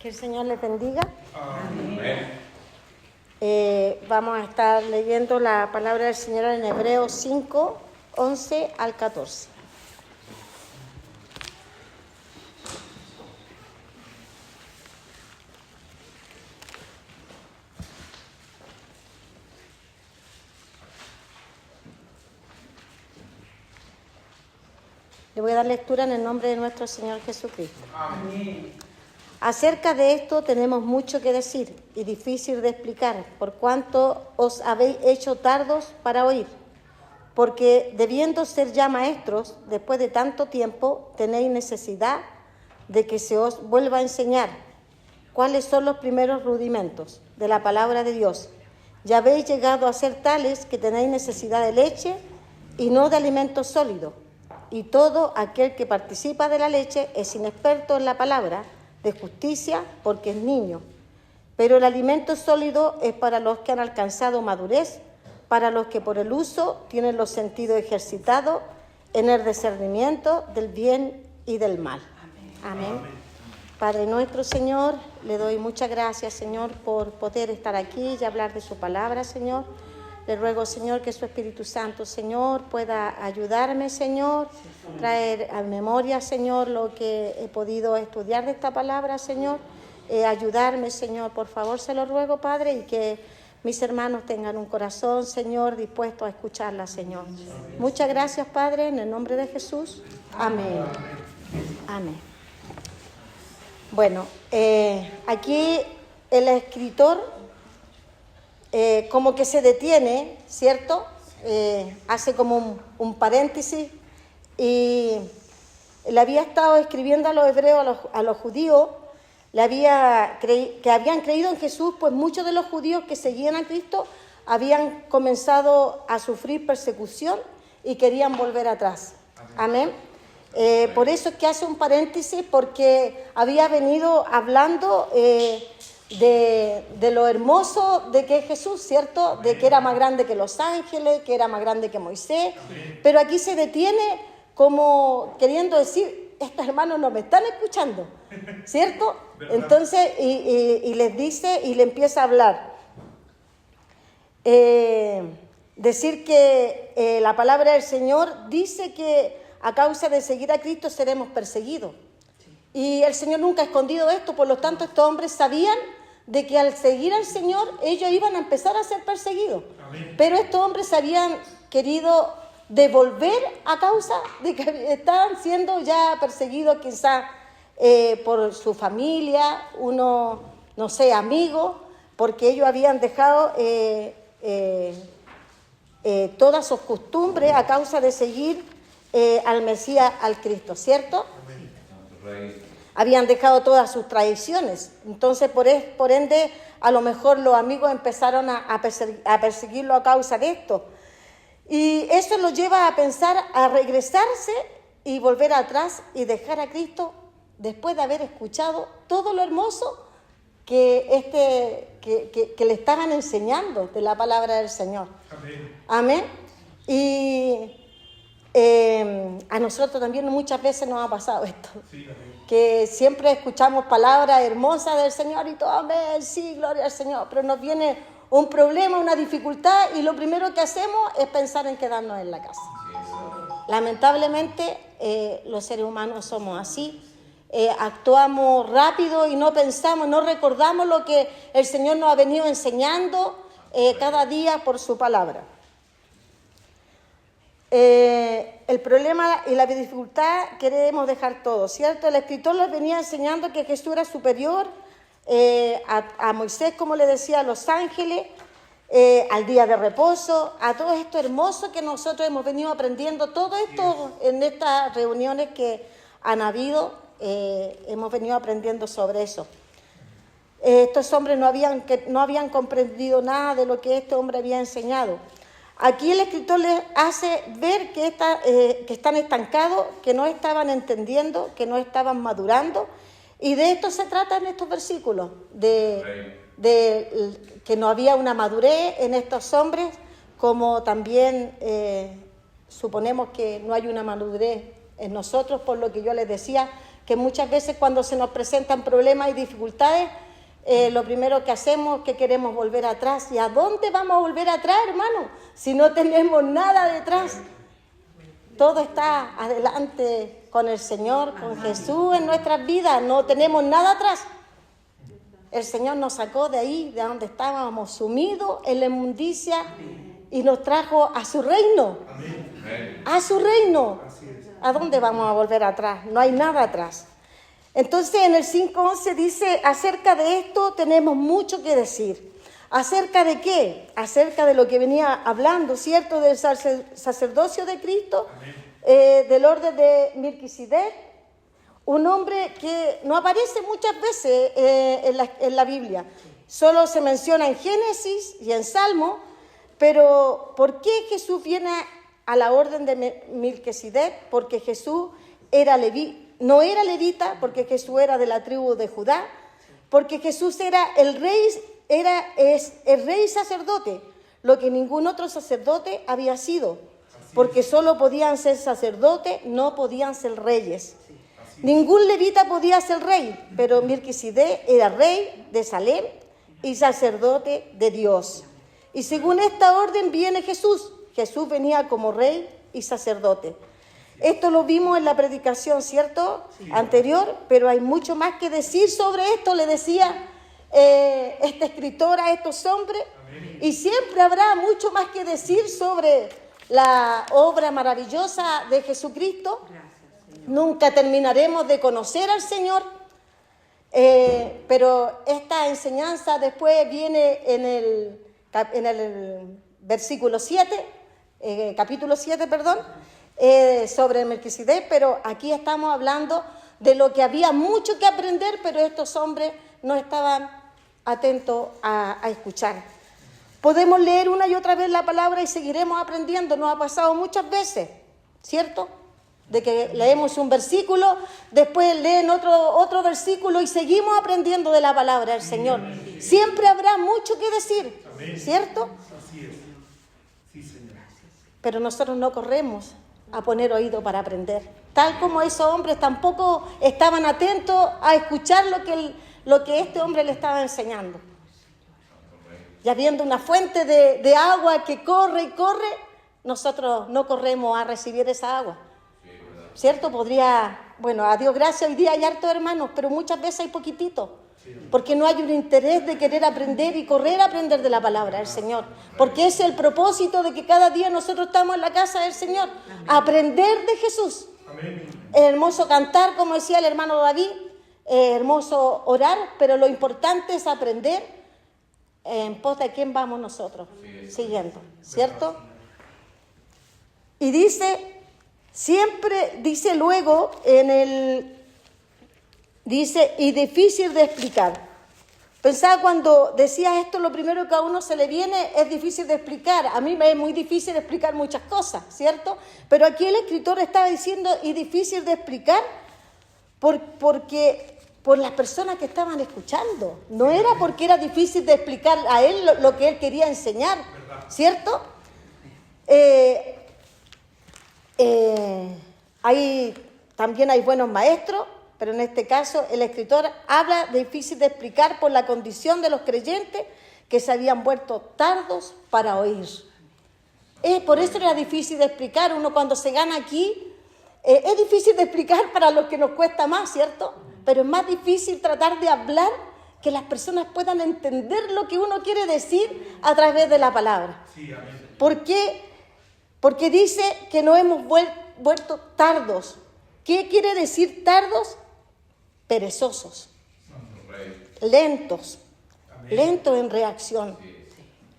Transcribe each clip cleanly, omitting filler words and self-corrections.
Que el Señor les bendiga. Amén. Vamos a estar leyendo la palabra del Señor en Hebreos 5, 11 al 14. Le voy a dar lectura en el nombre de nuestro Señor Jesucristo. Amén. Acerca de esto tenemos mucho que decir y difícil de explicar, por cuanto os habéis hecho tardos para oír. Porque debiendo ser ya maestros, después de tanto tiempo, tenéis necesidad de que se os vuelva a enseñar cuáles son los primeros rudimentos de la palabra de Dios. Ya habéis llegado a ser tales que tenéis necesidad de leche y no de alimento sólido. Y todo aquel que participa de la leche es inexperto en la palabra de justicia porque es niño. Pero el alimento sólido es para los que han alcanzado madurez, para los que por el uso tienen los sentidos ejercitados en el discernimiento del bien y del mal. Amén. Amén. Padre nuestro, Señor, le doy muchas gracias, Señor, por poder estar aquí y hablar de su palabra, Señor. Le ruego, Señor, que su Espíritu Santo, Señor, pueda ayudarme, Señor, traer a memoria, Señor, lo que he podido estudiar de esta palabra, Señor. Ayudarme, Señor, por favor, se lo ruego, Padre, y que mis hermanos tengan un corazón, Señor, dispuesto a escucharla, Señor. Muchas gracias, Padre, en el nombre de Jesús. Amén. Amén. Bueno, aquí el escritor como que se detiene, ¿cierto? Hace como un paréntesis y le había estado escribiendo a los hebreos, a los judíos, que habían creído en Jesús, pues muchos de los judíos que seguían a Cristo habían comenzado a sufrir persecución y querían volver atrás. Amén. Por eso es que hace un paréntesis, porque había venido hablando de lo hermoso de que es Jesús, ¿cierto? De que era más grande que los ángeles, que era más grande que Moisés. Pero aquí se detiene como queriendo decir, estos hermanos no me están escuchando, ¿cierto? Entonces, y les dice y le empieza a hablar. Decir que la palabra del Señor dice que a causa de seguir a Cristo seremos perseguidos. Y el Señor nunca ha escondido esto, por lo tanto estos hombres sabían de que al seguir al Señor ellos iban a empezar a ser perseguidos. Amén. Pero estos hombres habían querido devolver a causa de que estaban siendo ya perseguidos quizás por su familia, uno, no sé, amigos, porque ellos habían dejado todas sus costumbres a causa de seguir al Mesías, al Cristo, ¿cierto? Amén. Habían dejado todas sus tradiciones. Entonces, por ende, a lo mejor los amigos empezaron a perseguirlo a causa de esto. Y eso los lleva a pensar, a regresarse y volver atrás y dejar a Cristo después de haber escuchado todo lo hermoso que le estaban enseñando de la palabra del Señor. Amén. Amén. Y a nosotros también muchas veces nos ha pasado esto. Sí, que siempre escuchamos palabras hermosas del Señor y todo, amén, sí, gloria al Señor, pero nos viene un problema, una dificultad y lo primero que hacemos es pensar en quedarnos en la casa. Lamentablemente los seres humanos somos así, actuamos rápido y no pensamos, no recordamos lo que el Señor nos ha venido enseñando cada día por su palabra. El problema y la dificultad queremos dejar todo, ¿cierto? El escritor les venía enseñando que Jesús era superior a Moisés, como le decía, a los ángeles, al día de reposo, a todo esto hermoso que nosotros hemos venido aprendiendo, todo esto en estas reuniones que han habido, hemos venido aprendiendo sobre eso. Estos hombres no habían comprendido nada de lo que este hombre había enseñado. Aquí el escritor les hace ver que están estancados, que no estaban entendiendo, que no estaban madurando. Y de esto se trata en estos versículos, de que no había una madurez en estos hombres, como también suponemos que no hay una madurez en nosotros, por lo que yo les decía, que muchas veces cuando se nos presentan problemas y dificultades, lo primero que hacemos es que queremos volver atrás. ¿Y a dónde vamos a volver atrás, hermano? Si no tenemos nada detrás. Todo está adelante con el Señor, con Jesús en nuestras vidas. No tenemos nada atrás. El Señor nos sacó de ahí, de donde estábamos sumidos en la inmundicia, y nos trajo a su reino. A su reino. ¿A dónde vamos a volver atrás? No hay nada atrás. Entonces en el 5:11 dice, acerca de esto tenemos mucho que decir. ¿Acerca de qué? Acerca de lo que venía hablando, ¿cierto? Del sacerdocio de Cristo, del orden de Melquisedec, un hombre que no aparece muchas veces en la Biblia. Solo se menciona en Génesis y en Salmo, pero ¿por qué Jesús viene a la orden de Melquisedec? Porque Jesús no era levita, porque Jesús era de la tribu de Judá, porque Jesús era el rey sacerdote, lo que ningún otro sacerdote había sido, porque solo podían ser sacerdotes, no podían ser reyes. Ningún levita podía ser rey, pero Melquisedec era rey de Salem y sacerdote de Dios. Y según esta orden viene Jesús. Jesús venía como rey y sacerdote. Esto lo vimos en la predicación, ¿cierto? Anterior, pero hay mucho más que decir sobre esto, le decía este escritor a estos hombres. Y siempre habrá mucho más que decir sobre la obra maravillosa de Jesucristo. Nunca terminaremos de conocer al Señor, pero esta enseñanza después viene en el versículo 7, capítulo 7, sobre Melquisedec, pero aquí estamos hablando de lo que había mucho que aprender, pero estos hombres no estaban atentos a escuchar. Podemos leer una y otra vez la palabra y seguiremos aprendiendo, nos ha pasado muchas veces, ¿cierto? De que leemos un versículo, después leen otro versículo y seguimos aprendiendo de la palabra del Señor. Siempre habrá mucho que decir, ¿cierto? Así es. Sí, Señor. Pero nosotros no corremos a poner oído para aprender. Tal como esos hombres tampoco estaban atentos a escuchar lo que este hombre le estaba enseñando. Y habiendo una fuente de agua que corre y corre, nosotros no corremos a recibir esa agua. ¿Cierto? A Dios gracias, hoy día hay hartos hermanos, pero muchas veces hay poquitito. Porque no hay un interés de querer aprender y correr a aprender de la palabra del Señor. Porque ese es el propósito de que cada día nosotros estamos en la casa del Señor. Aprender de Jesús. Es hermoso cantar, como decía el hermano David. Es hermoso orar, pero lo importante es aprender en pos de quién vamos nosotros siguiendo. ¿Cierto? Y dice luego y difícil de explicar. Pensaba cuando decía esto, lo primero que a uno se le viene es difícil de explicar. A mí me es muy difícil explicar muchas cosas, ¿cierto? Pero aquí el escritor estaba diciendo y difícil de explicar porque por las personas que estaban escuchando. No era porque era difícil de explicar a él lo que él quería enseñar, ¿cierto? También hay buenos maestros, pero en este caso el escritor habla de difícil de explicar por la condición de los creyentes que se habían vuelto tardos para oír. Por eso era difícil de explicar. Uno cuando se gana aquí, es difícil de explicar para los que nos cuesta más, ¿cierto? Pero es más difícil tratar de hablar que las personas puedan entender lo que uno quiere decir a través de la palabra. Sí, amén. ¿Por qué? Porque dice que no hemos vuelto tardos. ¿Qué quiere decir tardos? Perezosos, lentos, lentos en reacción,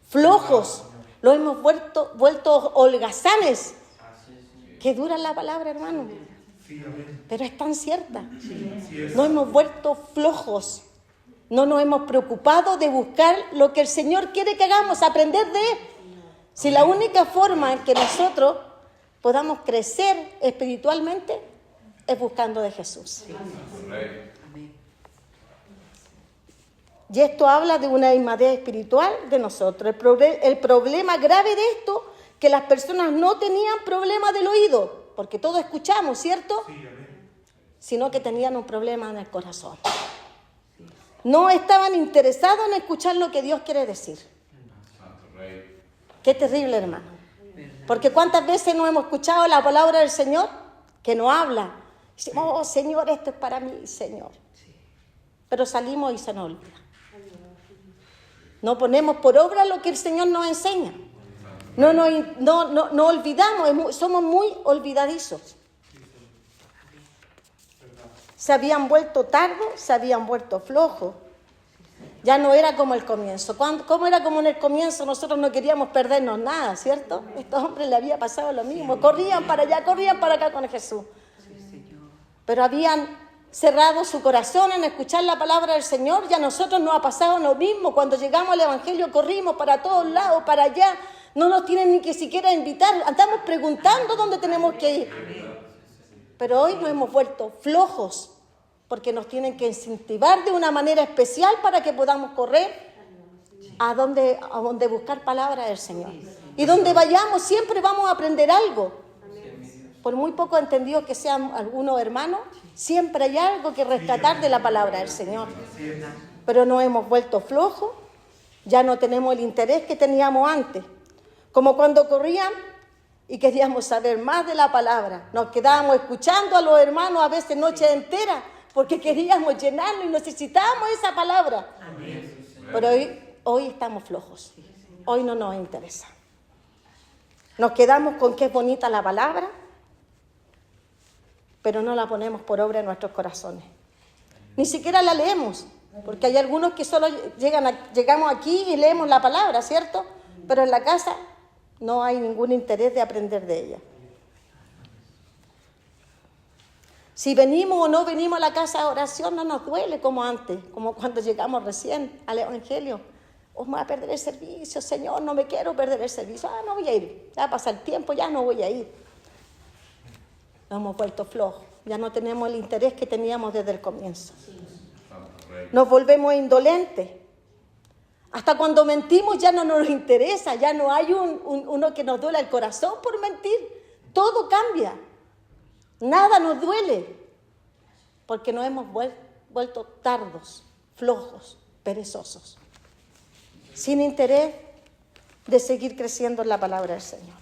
flojos. Lo hemos vuelto holgazanes. Qué dura la palabra, hermano, pero es tan cierta. Nos hemos vuelto flojos. No nos hemos preocupado de buscar lo que el Señor quiere que hagamos, aprender de Él. Si la única forma en que nosotros podamos crecer espiritualmente es buscando de Jesús. Y esto habla de una inmadurez espiritual de nosotros. El problema grave de esto, que las personas no tenían problema del oído, porque todos escuchamos, ¿cierto? sino que tenían un problema en el corazón. No estaban interesados en escuchar lo que Dios quiere decir. Qué terrible, hermano. Porque cuántas veces no hemos escuchado la palabra del Señor que nos habla. Decimos, oh Señor, esto es para mí, Señor. Pero salimos y se nos olvida. No ponemos por obra lo que el Señor nos enseña. No olvidamos, somos muy olvidadizos. Se habían vuelto tardos, se habían vuelto flojos. Ya no era como el comienzo. ¿Cómo era como en el comienzo? Nosotros no queríamos perdernos nada, ¿cierto? A estos hombres les había pasado lo mismo. Corrían para allá, corrían para acá con Jesús. Pero habían cerrado su corazón en escuchar la palabra del Señor. Y a nosotros nos ha pasado lo mismo. Cuando llegamos al Evangelio corrimos para todos lados, para allá. No nos tienen ni que siquiera invitar. Andamos preguntando dónde tenemos que ir. Pero hoy nos hemos vuelto flojos. Porque nos tienen que incentivar de una manera especial para que podamos correr a donde buscar palabra del Señor. Y donde vayamos siempre vamos a aprender algo. Por muy poco entendidos que sean algunos hermanos, siempre hay algo que rescatar de la palabra del Señor. Pero nos hemos vuelto flojos, ya no tenemos el interés que teníamos antes. Como cuando corrían y queríamos saber más de la palabra. Nos quedábamos escuchando a los hermanos a veces noches enteras, porque queríamos llenarnos y necesitábamos esa palabra. Pero hoy estamos flojos. Hoy no nos interesa. Nos quedamos con que es bonita la palabra, pero no la ponemos por obra en nuestros corazones. Ni siquiera la leemos, porque hay algunos que solo llegamos aquí y leemos la palabra, ¿cierto? Pero en la casa no hay ningún interés de aprender de ella. Si venimos o no venimos a la casa de oración, no nos duele como antes, como cuando llegamos recién al Evangelio. Oh, me voy a perder el servicio, Señor, no me quiero perder el servicio. No voy a ir, ya pasa el tiempo, ya no voy a ir. Nos hemos vuelto flojos, ya no tenemos el interés que teníamos desde el comienzo. Nos volvemos indolentes. Hasta cuando mentimos ya no nos interesa, ya no hay uno que nos duela el corazón por mentir. Todo cambia. Nada nos duele, porque nos hemos vuelto tardos, flojos, perezosos, sin interés de seguir creciendo en la palabra del Señor.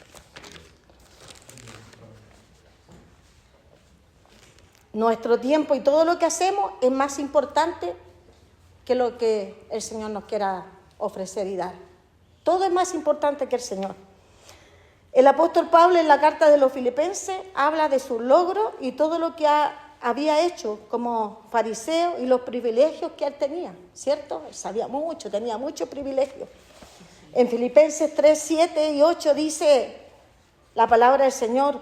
Nuestro tiempo y todo lo que hacemos es más importante que lo que el Señor nos quiera ofrecer y dar. Todo es más importante que el Señor. El apóstol Pablo en la carta de los Filipenses habla de sus logros y todo lo que había hecho como fariseo y los privilegios que él tenía, ¿cierto? Él sabía mucho, tenía muchos privilegios. En Filipenses 3, 7 y 8 dice la palabra del Señor,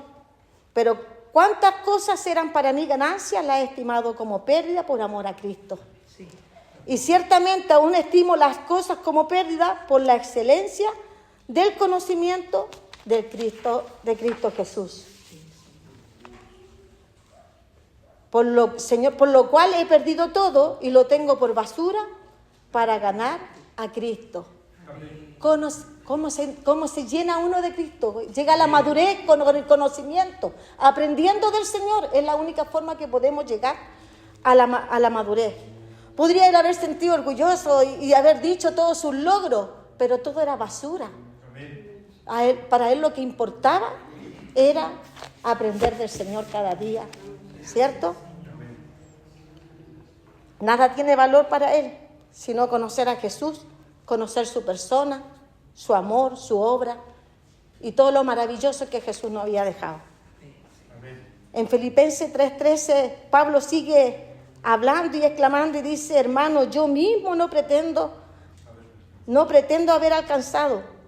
pero cuántas cosas eran para mí ganancias, las he estimado como pérdida por amor a Cristo. Sí. Y ciertamente aún estimo las cosas como pérdida por la excelencia del conocimiento de Cristo Jesús. Por lo cual he perdido todo y lo tengo por basura para ganar a Cristo. ¿Cómo se llena uno de Cristo? Llega a la madurez con el conocimiento, aprendiendo del Señor. Es la única forma que podemos llegar a la madurez. Podría él haber sentido orgulloso y haber dicho todos sus logros, pero todo era basura. Para él lo que importaba era aprender del Señor cada día, ¿cierto? Nada tiene valor para él, sino conocer a Jesús, conocer su persona, su amor, su obra y todo lo maravilloso que Jesús nos había dejado. En Filipenses 3:13, Pablo sigue hablando y exclamando y dice, hermano, yo mismo no pretendo haber alcanzado.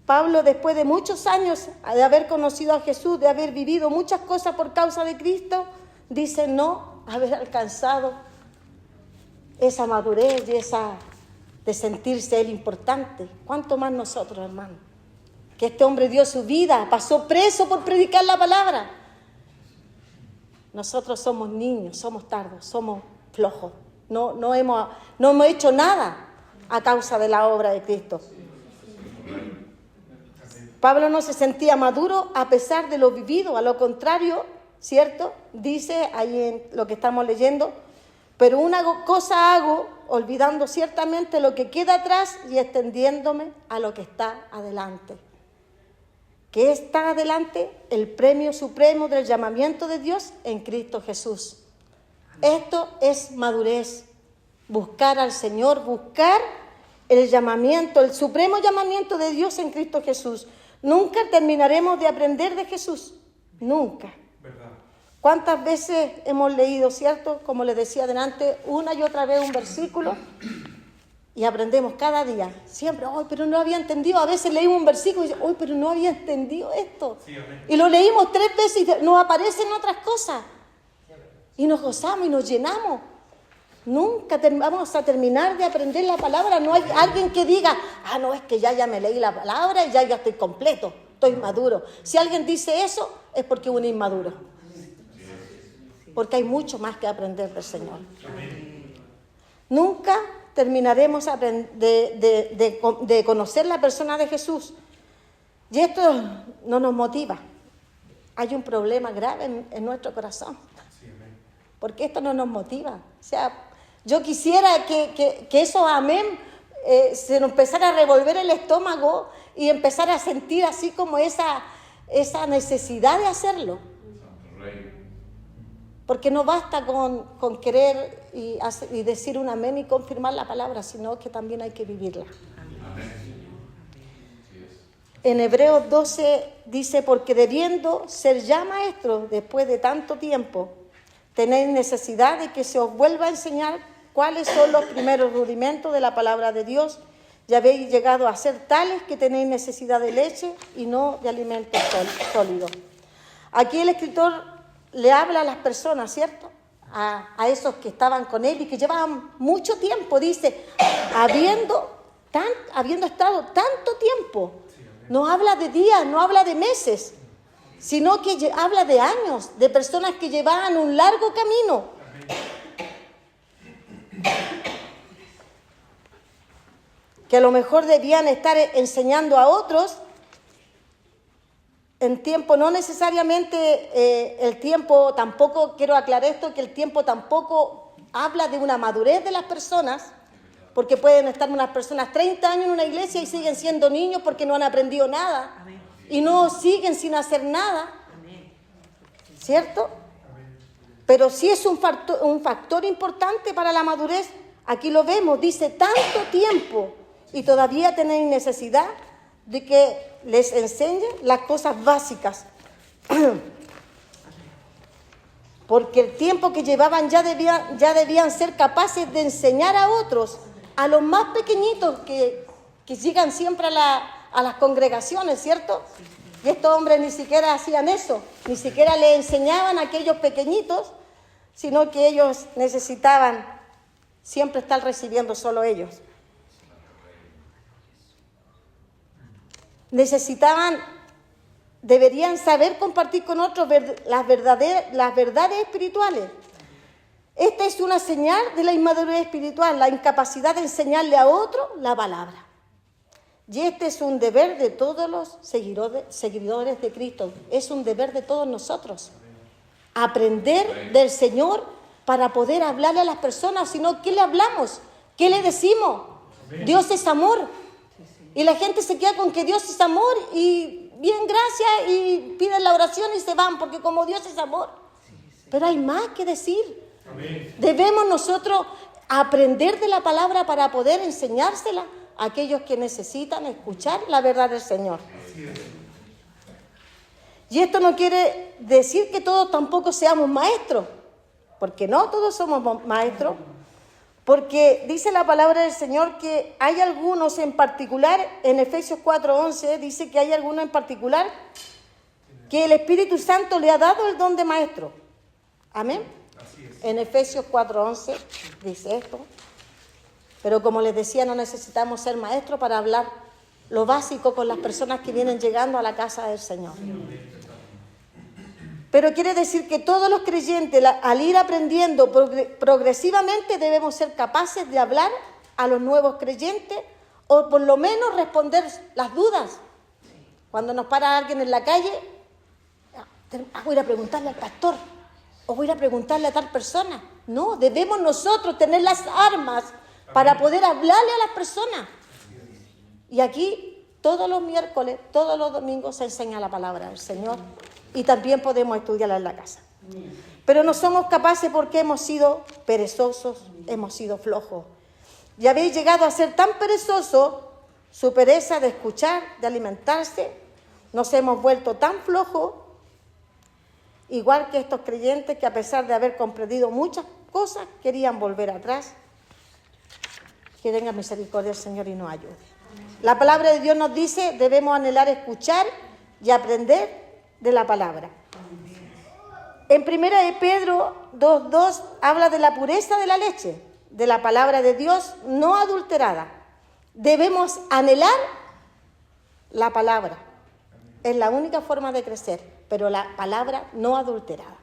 Pablo, después de muchos años de haber conocido a Jesús, de haber vivido muchas cosas por causa de Cristo, dice no haber alcanzado esa madurez y de sentirse él importante. ¿Cuánto más nosotros, hermano? Que este hombre dio su vida, pasó preso por predicar la palabra. Nosotros somos niños, somos tardos, somos flojos. No hemos hecho nada a causa de la obra de Cristo. Pablo no se sentía maduro a pesar de lo vivido, a lo contrario, ¿cierto? Dice ahí en lo que estamos leyendo, pero una cosa hago, olvidando ciertamente lo que queda atrás y extendiéndome a lo que está adelante. ¿Qué está adelante? El premio supremo del llamamiento de Dios en Cristo Jesús. Esto es madurez, buscar al Señor, buscar el llamamiento, el supremo llamamiento de Dios en Cristo Jesús. Nunca terminaremos de aprender de Jesús, nunca. ¿Verdad? ¿Cuántas veces hemos leído, cierto? Como les decía adelante, una y otra vez un versículo y aprendemos cada día. Siempre, ¡ay, pero no había entendido! A veces leímos un versículo y decimos, ¡ay, pero no había entendido esto! Sí, amén. Y lo leímos 3 veces y nos aparecen otras cosas. Y nos gozamos y nos llenamos. Nunca vamos a terminar de aprender la palabra. No hay alguien que diga, no, es que ya me leí la palabra y ya estoy completo, estoy maduro. Si alguien dice eso, es porque es un inmaduro. Porque hay mucho más que aprender del Señor. Nunca terminaremos de conocer la persona de Jesús. Y esto no nos motiva. Hay un problema grave en nuestro corazón. Porque esto no nos motiva. O sea, yo quisiera que eso amén se nos empezara a revolver el estómago y empezar a sentir así como esa necesidad de hacerlo. Porque no basta con querer y decir un amén y confirmar la palabra, sino que también hay que vivirla. En Hebreos 12 dice, porque debiendo ser ya maestros después de tanto tiempo, tenéis necesidad de que se os vuelva a enseñar cuáles son los primeros rudimentos de la palabra de Dios. Ya habéis llegado a ser tales que tenéis necesidad de leche y no de alimento sólido. Aquí el escritor le habla a las personas, ¿cierto? A esos que estaban con él y que llevaban mucho tiempo. Dice, habiendo estado tanto tiempo, no habla de días, no habla de meses, sino que habla de años, de personas que llevaban un largo camino. Que a lo mejor debían estar enseñando a otros en tiempo, no necesariamente el tiempo, tampoco quiero aclarar esto, que el tiempo tampoco habla de una madurez de las personas, porque pueden estar unas personas 30 años en una iglesia y siguen siendo niños porque no han aprendido nada. Amén. Y no siguen sin hacer nada. Amén. ¿Cierto? Amén. Pero sí es un factor importante para la madurez. Aquí lo vemos, dice tanto tiempo y todavía tenéis necesidad de que les enseñe las cosas básicas. Porque el tiempo que llevaban ya debían ser capaces de enseñar a otros, a los más pequeñitos que llegan siempre a las congregaciones, ¿cierto? Y estos hombres ni siquiera hacían eso, ni siquiera le enseñaban a aquellos pequeñitos, sino que ellos necesitaban siempre estar recibiendo solo ellos. Deberían saber compartir con otros las verdades espirituales. Esta es una señal de la inmadurez espiritual, la incapacidad de enseñarle a otro la palabra. Y este es un deber de todos los seguidores de Cristo. Es un deber de todos nosotros. Aprender del Señor para poder hablarle a las personas. Si no, ¿qué le hablamos? ¿Qué le decimos? Dios es amor. Y la gente se queda con que Dios es amor y bien, gracias, y piden la oración y se van, porque como Dios es amor. Pero hay más que decir. Amén. Debemos nosotros aprender de la palabra para poder enseñársela a aquellos que necesitan escuchar la verdad del Señor. Y esto no quiere decir que todos tampoco seamos maestros, porque no todos somos maestros, porque dice la palabra del Señor que hay algunos en particular, en Efesios 4:11 dice que hay algunos en particular que el Espíritu Santo le ha dado el don de maestro. Amén. En Efesios 4:11 dice esto. Pero como les decía, no necesitamos ser maestros para hablar lo básico con las personas que vienen llegando a la casa del Señor. Pero quiere decir que todos los creyentes, al ir aprendiendo progresivamente, debemos ser capaces de hablar a los nuevos creyentes o por lo menos responder las dudas. Cuando nos para alguien en la calle, Voy a ir a preguntarle al pastor o voy a ir a preguntarle a tal persona. No, debemos nosotros tener las armas para poder hablarle a las personas. Y aquí todos los miércoles, todos los domingos se enseña la palabra del Señor y también podemos estudiarla en la casa. Pero no somos capaces porque hemos sido perezosos, hemos sido flojos. Y habéis llegado a ser tan perezosos, su pereza de escuchar, de alimentarse, nos hemos vuelto tan flojos, igual que estos creyentes que a pesar de haber comprendido muchas cosas, querían volver atrás. Que tenga misericordia el Señor y nos ayude. La palabra de Dios nos dice, debemos anhelar escuchar y aprender de la palabra. En 1 de Pedro 2:2 habla de la pureza de la leche, de la palabra de Dios no adulterada. Debemos anhelar la palabra. Es la única forma de crecer, pero la palabra no adulterada.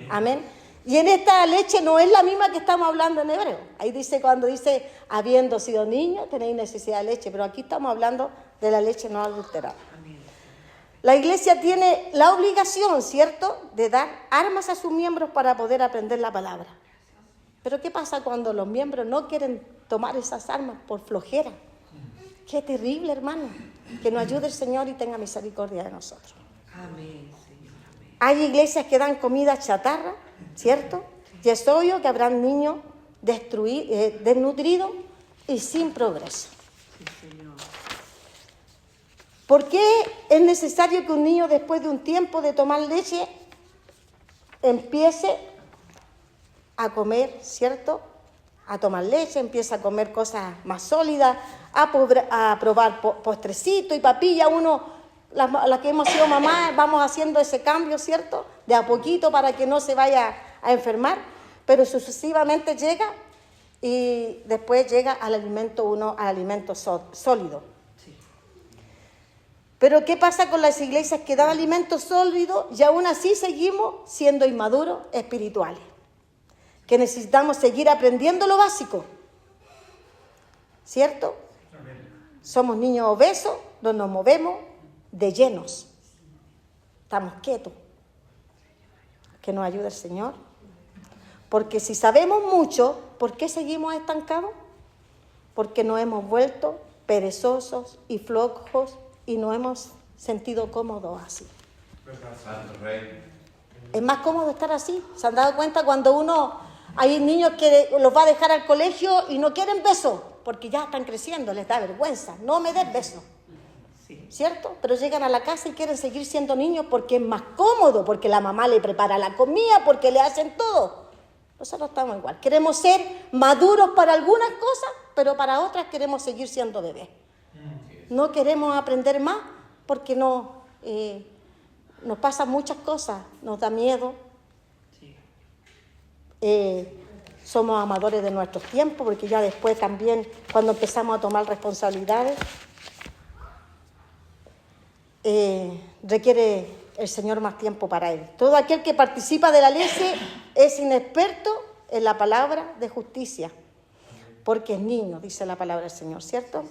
Amén. Y en esta leche no es la misma que estamos hablando en hebreo. Ahí dice, cuando dice, habiendo sido niños, tenéis necesidad de leche, pero aquí estamos hablando de la leche no adulterada. La iglesia tiene la obligación, ¿cierto?, de dar armas a sus miembros para poder aprender la palabra. Pero ¿qué pasa cuando los miembros no quieren tomar esas armas por flojera? Qué terrible, hermano. Que nos ayude el Señor y tenga misericordia de nosotros. Amén, Señor. Amén. Hay iglesias que dan comida chatarra, ¿cierto? Y es obvio que habrán niños desnutridos y sin progreso. Sí, Señor. ¿Por qué es necesario que un niño, después de un tiempo de tomar leche, empiece a comer, ¿cierto? A tomar leche, empieza a comer cosas más sólidas, a probar postrecito y papilla. Las que hemos sido mamás, vamos haciendo ese cambio, ¿cierto? De a poquito para que no se vaya a enfermar, pero sucesivamente llega y después llega al alimento sólido. Sí. Pero ¿qué pasa con las iglesias que dan alimento sólido y aún así seguimos siendo inmaduros espirituales? Que necesitamos seguir aprendiendo lo básico, ¿cierto? Somos niños obesos, no nos movemos de llenos, estamos quietos. Que nos ayude el Señor, porque si sabemos mucho, ¿por qué seguimos estancados? Porque nos hemos vuelto perezosos y flojos y nos hemos sentido cómodos así. Es más cómodo estar así. ¿Se han dado cuenta cuando hay niños que los va a dejar al colegio y no quieren besos? Porque ya están creciendo, les da vergüenza. No me des besos. Sí. ¿Cierto? Pero llegan a la casa y quieren seguir siendo niños porque es más cómodo, porque la mamá le prepara la comida, porque le hacen todo. Nosotros estamos igual. Queremos ser maduros para algunas cosas, pero para otras queremos seguir siendo bebés. No queremos aprender más porque nos pasan muchas cosas, nos da miedo. Somos amadores de nuestros tiempos, porque ya después también, cuando empezamos a tomar responsabilidades, requiere el Señor más tiempo para Él. Todo aquel que participa de la leche es inexperto en la palabra de justicia, porque es niño, dice la palabra del Señor, ¿cierto?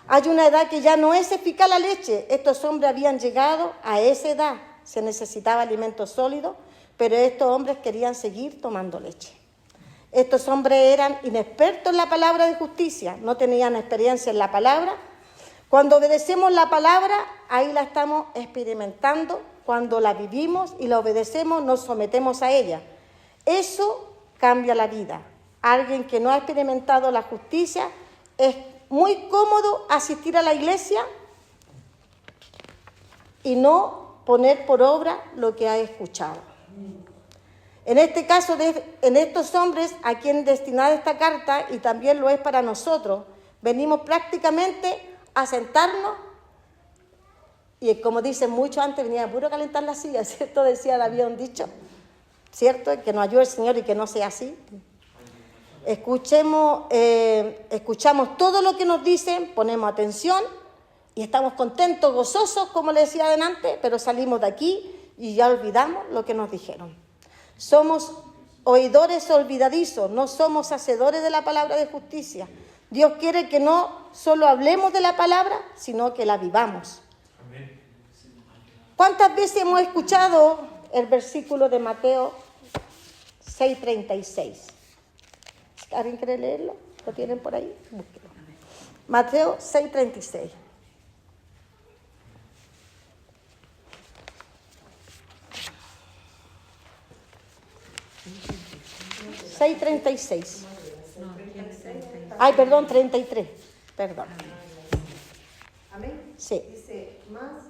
Hay una edad que ya no es eficaz la leche. Estos hombres habían llegado a esa edad, se necesitaba alimento sólido, pero estos hombres querían seguir tomando leche. Estos hombres eran inexpertos en la palabra de justicia, no tenían experiencia en la palabra. Cuando obedecemos la palabra, ahí la estamos experimentando. Cuando la vivimos y la obedecemos, nos sometemos a ella. Eso cambia la vida. Alguien que no ha experimentado la justicia, es muy cómodo asistir a la iglesia y no poner por obra lo que ha escuchado. En este caso, en estos hombres a quien destinada esta carta, y también lo es para nosotros, venimos prácticamente a sentarnos, y como dicen muchos antes, venía puro calentar la silla, ¿cierto? Había un dicho, ¿cierto? Que nos ayude el Señor y que no sea así. Escuchamos todo lo que nos dicen, ponemos atención y estamos contentos, gozosos, como les decía adelante, pero salimos de aquí y ya olvidamos lo que nos dijeron. Somos oidores olvidadizos, no somos hacedores de la palabra de justicia. Dios quiere que no solo hablemos de la palabra, sino que la vivamos. ¿Cuántas veces hemos escuchado el versículo de Mateo 6:36. ¿Alguien quiere leerlo? ¿Lo tienen por ahí? Búsquelo. Mateo 6:36. 6:36. Ay, perdón, 33. Perdón. Amén. Sí. Dice, más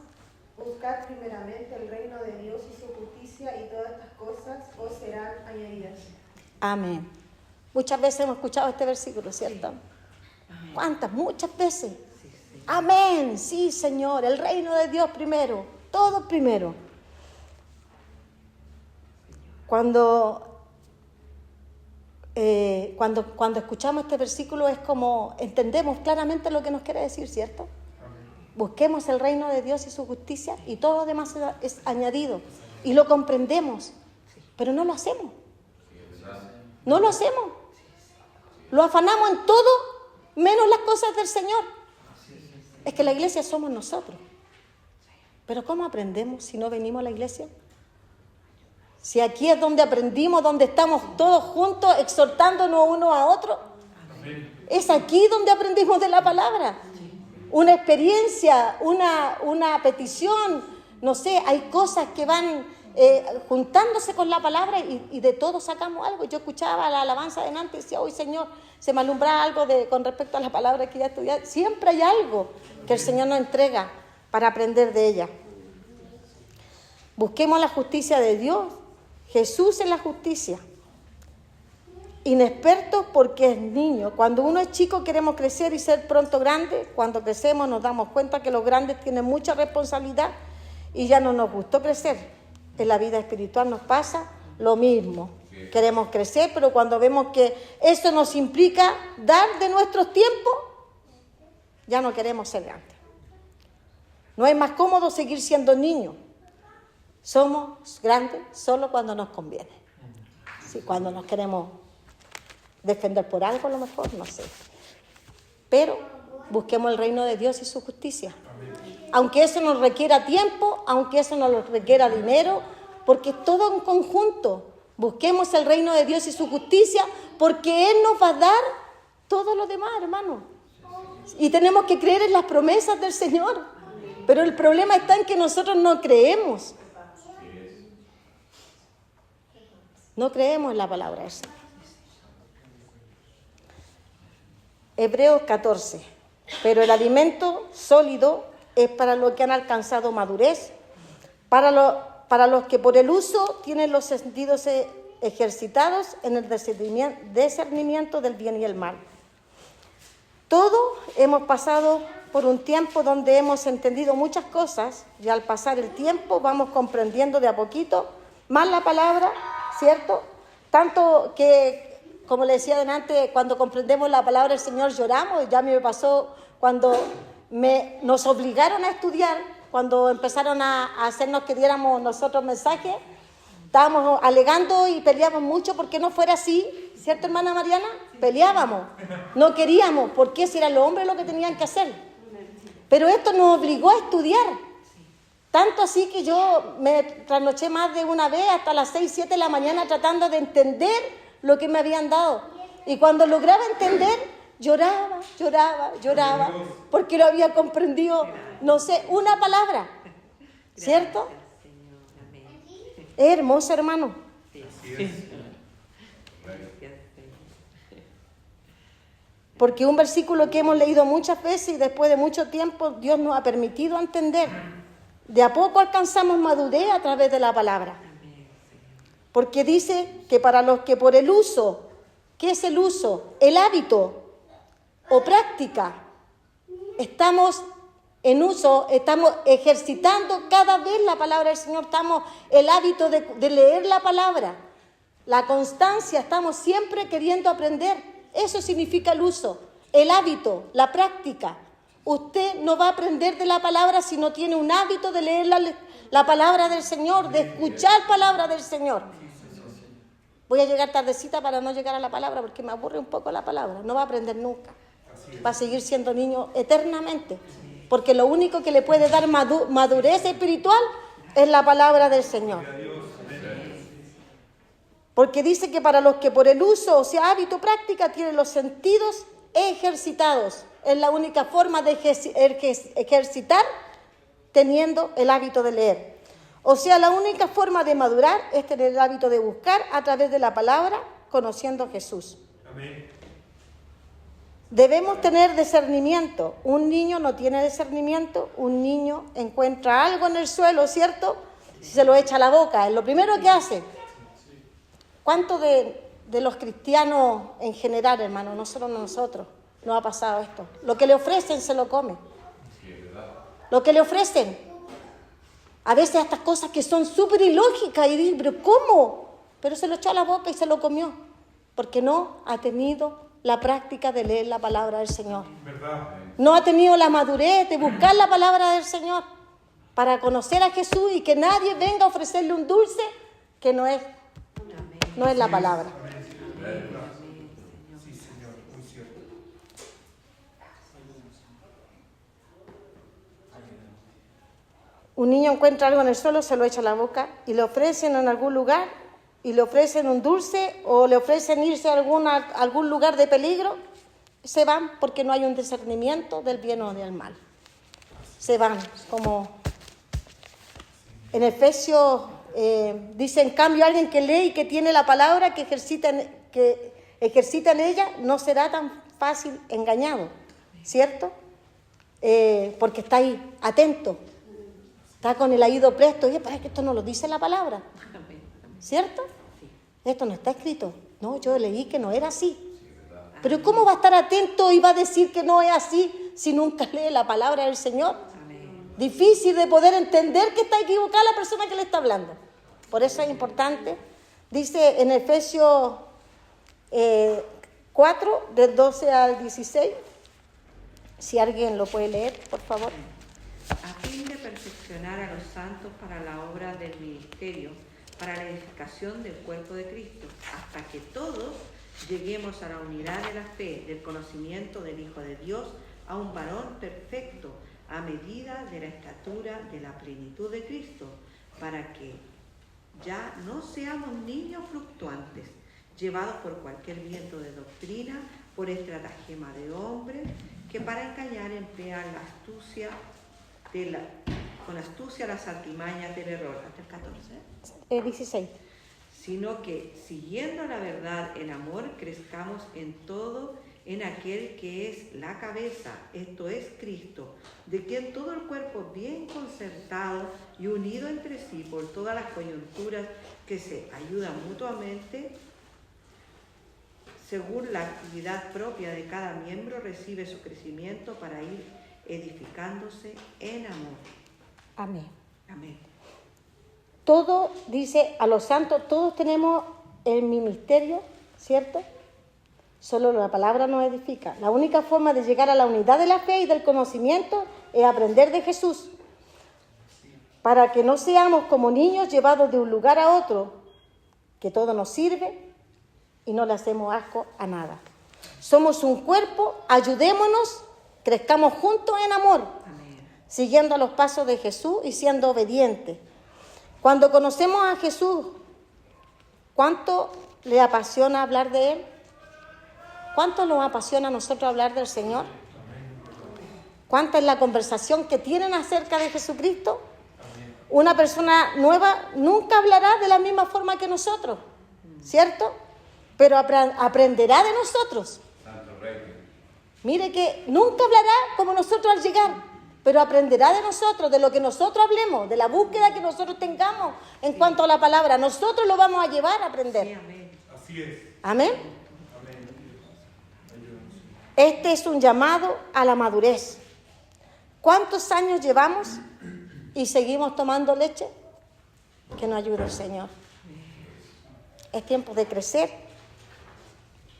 buscar primeramente el reino de Dios y su justicia y todas estas cosas os serán añadidas. Amén. Muchas veces hemos escuchado este versículo, ¿cierto? ¿Cuántas? Muchas veces. Amén. Sí, Señor. El reino de Dios primero. Todo primero. Cuando escuchamos este versículo es como entendemos claramente lo que nos quiere decir, ¿cierto? Busquemos el reino de Dios y su justicia y todo lo demás es añadido. Y lo comprendemos, pero no lo hacemos. No lo hacemos. Lo afanamos en todo menos las cosas del Señor. Es que la iglesia somos nosotros. Pero ¿cómo aprendemos si no venimos a la iglesia? Si aquí es donde aprendimos, donde estamos todos juntos exhortándonos uno a otro. Es aquí donde aprendimos de la palabra. Una experiencia, una petición, no sé, hay cosas que van juntándose con la palabra y de todo sacamos algo. Yo escuchaba la alabanza de antes y decía, hoy Señor, se me alumbraba algo con respecto a la palabra que ya estudié. Siempre hay algo que el Señor nos entrega para aprender de ella. Busquemos la justicia de Dios. Jesús es la justicia. Inexpertos porque es niño. Cuando uno es chico queremos crecer y ser pronto grande. Cuando crecemos nos damos cuenta que los grandes tienen mucha responsabilidad y ya no nos gustó crecer. En la vida espiritual nos pasa lo mismo. Queremos crecer, pero cuando vemos que eso nos implica dar de nuestros tiempos, ya no queremos ser grandes. No es más cómodo seguir siendo niños. Somos grandes solo cuando nos conviene. Sí, cuando nos queremos defender por algo, a lo mejor, no sé. Pero busquemos el reino de Dios y su justicia. Aunque eso nos requiera tiempo, aunque eso nos requiera dinero, porque es todo un conjunto. Busquemos el reino de Dios y su justicia, porque Él nos va a dar todo lo demás, hermano. Y tenemos que creer en las promesas del Señor. Pero el problema está en que nosotros no creemos. No creemos en la palabra del Señor. Hebreos 14. Pero el alimento sólido es para los que han alcanzado madurez, para los que por el uso tienen los sentidos ejercitados en el discernimiento del bien y el mal. Todos hemos pasado por un tiempo donde hemos entendido muchas cosas y al pasar el tiempo vamos comprendiendo de a poquito más la palabra, ¿cierto? Tanto que, como le decía delante, cuando comprendemos la palabra del Señor lloramos. Ya a mí me pasó cuando nos obligaron a estudiar, cuando empezaron a hacernos que diéramos nosotros mensajes. Estábamos alegando y peleábamos mucho porque no fuera así, ¿cierto, hermana Mariana? Peleábamos, no queríamos, porque si eran los hombres lo que tenían que hacer. Pero esto nos obligó a estudiar. Tanto así que yo me trasnoché más de una vez hasta las 6, 7 de la mañana tratando de entender lo que me habían dado. Y cuando lograba entender, lloraba, porque lo había comprendido, no sé, una palabra. ¿Cierto? Es hermoso, hermano. Porque un versículo que hemos leído muchas veces y después de mucho tiempo Dios nos ha permitido entender. De a poco alcanzamos madurez a través de la palabra. Porque dice que para los que por el uso, ¿qué es el uso? El hábito o práctica. Estamos en uso, estamos ejercitando cada vez la palabra del Señor, estamos el hábito de leer la palabra, la constancia, estamos siempre queriendo aprender. Eso significa el uso, el hábito, la práctica. Usted no va a aprender de la palabra si no tiene un hábito de leer la palabra del Señor, de escuchar palabra del Señor. Voy a llegar tardecita para no llegar a la palabra porque me aburre un poco la palabra. No va a aprender nunca. Va a seguir siendo niño eternamente. Porque lo único que le puede dar madurez espiritual es la palabra del Señor. Porque dice que para los que por el uso, o sea, hábito, práctica, tienen los sentidos ejercitados. Es la única forma de ejercitar teniendo el hábito de leer. O sea, la única forma de madurar es tener el hábito de buscar a través de la palabra, conociendo a Jesús. Amén. Debemos tener discernimiento. Un niño no tiene discernimiento. Un niño encuentra algo en el suelo, ¿cierto? Si se lo echa a la boca, es lo primero que hace. ¿Cuántos de los cristianos en general, hermano, no solo nosotros, nos ha pasado esto? Lo que le ofrecen se lo come. Lo que le ofrecen. A veces estas cosas que son súper ilógicas y dicen, ¿pero cómo? Pero se lo echó a la boca y se lo comió. Porque no ha tenido la práctica de leer la palabra del Señor. ¿Verdad? No ha tenido la madurez de buscar la palabra del Señor para conocer a Jesús y que nadie venga a ofrecerle un dulce que no es la palabra. Sí, Señor, muy cierto. Un niño encuentra algo en el suelo, se lo echa a la boca y le ofrecen en algún lugar, y le ofrecen un dulce o le ofrecen irse a algún lugar de peligro, se van porque no hay un discernimiento del bien o del mal. Se van, como en Efesios dice, en cambio, alguien que lee y que tiene la palabra, que ejercita en ella, no será tan fácil engañado, ¿cierto? Porque está ahí, atento, está con el oído presto. Oye, para que esto no lo dice la palabra, ¿cierto? Esto no está escrito. No, yo leí que no era así. Pero ¿cómo va a estar atento y va a decir que no es así si nunca lee la palabra del Señor? Difícil de poder entender que está equivocada la persona que le está hablando. Por eso es importante. Dice en Efesios 4, del 12 al 16. Si alguien lo puede leer, por favor. A fin de perfeccionar a los santos para la obra del ministerio, para la edificación del cuerpo de Cristo, hasta que todos lleguemos a la unidad de la fe, del conocimiento del Hijo de Dios, a un varón perfecto, a medida de la estatura de la plenitud de Cristo, para que ya no seamos niños fluctuantes, llevados por cualquier viento de doctrina, por estratagema de hombres, que para engañar emplean con astucia las artimañas del error. Hasta el 14. 16. Sino que, siguiendo la verdad en amor, crezcamos en todo en aquel que es la cabeza, esto es Cristo, de quien todo el cuerpo bien concertado y unido entre sí por todas las coyunturas que se ayudan mutuamente, según la actividad propia de cada miembro, recibe su crecimiento para ir edificándose en amor. Amén. Amén. Todo, dice a los santos, todos tenemos el ministerio, ¿cierto? Solo la palabra nos edifica. La única forma de llegar a la unidad de la fe y del conocimiento es aprender de Jesús, para que no seamos como niños llevados de un lugar a otro, que todo nos sirve y no le hacemos asco a nada. Somos un cuerpo, ayudémonos, crezcamos juntos en amor, Amén. siguiendo los pasos de Jesús y siendo obedientes. Cuando conocemos a Jesús, ¿cuánto le apasiona hablar de Él? ¿Cuánto nos apasiona a nosotros hablar del Señor? ¿Cuánta es la conversación que tienen acerca de Jesucristo? Una persona nueva nunca hablará de la misma forma que nosotros, ¿cierto? Pero aprenderá de nosotros. Mire que nunca hablará como nosotros al llegar, pero aprenderá de nosotros, de lo que nosotros hablemos, de la búsqueda que nosotros tengamos en cuanto a la palabra. Nosotros lo vamos a llevar a aprender. Sí, amén. Así es. Amén. Amén. Este es un llamado a la madurez. ¿Cuántos años llevamos y seguimos tomando leche? Que nos ayude el Señor. Es tiempo de crecer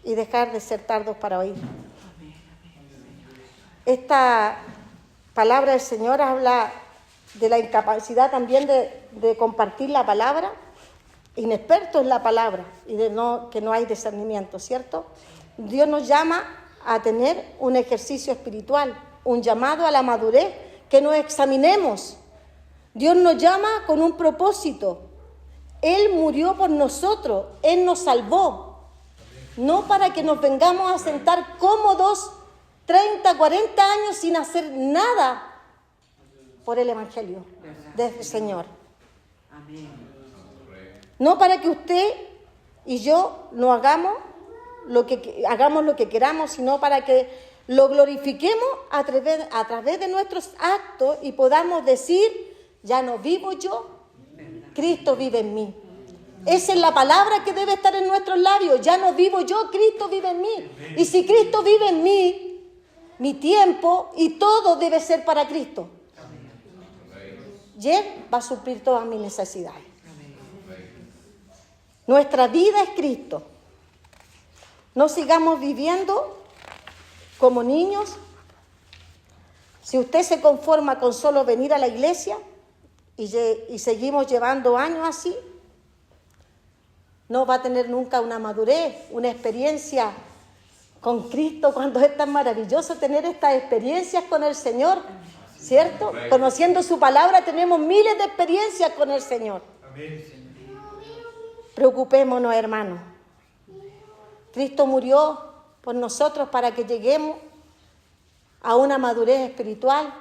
y dejar de ser tardos para oír. Esta palabra del Señor habla de la incapacidad también de compartir la palabra, inexpertos en la palabra y que no hay discernimiento, ¿cierto? Dios nos llama a tener un ejercicio espiritual, un llamado a la madurez, que nos examinemos. Dios nos llama con un propósito, Él murió por nosotros, Él nos salvó. No para que nos vengamos a sentar cómodos 30, 40 años sin hacer nada por el Evangelio del Señor. Amén. No para que usted y yo no hagamos lo que queramos, sino para que lo glorifiquemos a través de nuestros actos y podamos decir, ya no vivo yo, Cristo vive en mí. Esa es la palabra que debe estar en nuestros labios. Ya no vivo yo, Cristo vive en mí. Y si Cristo vive en mí, mi tiempo y todo debe ser para Cristo. Y Él va a suplir todas mis necesidades. Nuestra vida es Cristo. No sigamos viviendo como niños. Si usted se conforma con solo venir a la iglesia y seguimos llevando años así, no va a tener nunca una madurez, una experiencia con Cristo, cuando es tan maravilloso tener estas experiencias con el Señor, ¿cierto? Conociendo su palabra tenemos miles de experiencias con el Señor. Preocupémonos, hermanos. Cristo murió por nosotros para que lleguemos a una madurez espiritual,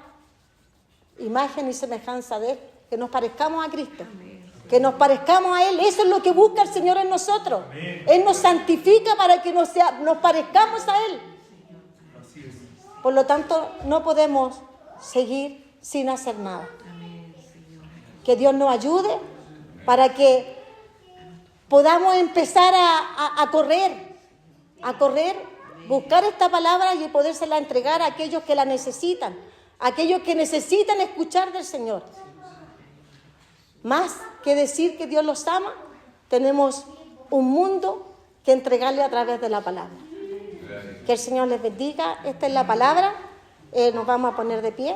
imagen y semejanza de Él, que nos parezcamos a Cristo. Que nos parezcamos a Él. Eso es lo que busca el Señor en nosotros. Él nos santifica para que nos parezcamos a Él. Por lo tanto, no podemos seguir sin hacer nada. Que Dios nos ayude para que podamos empezar a correr, buscar esta palabra y podérsela entregar a aquellos que la necesitan, a aquellos que necesitan escuchar del Señor. Más que decir que Dios los ama, tenemos un mundo que entregarle a través de la palabra. Que el Señor les bendiga. Esta es la palabra. Nos vamos a poner de pie.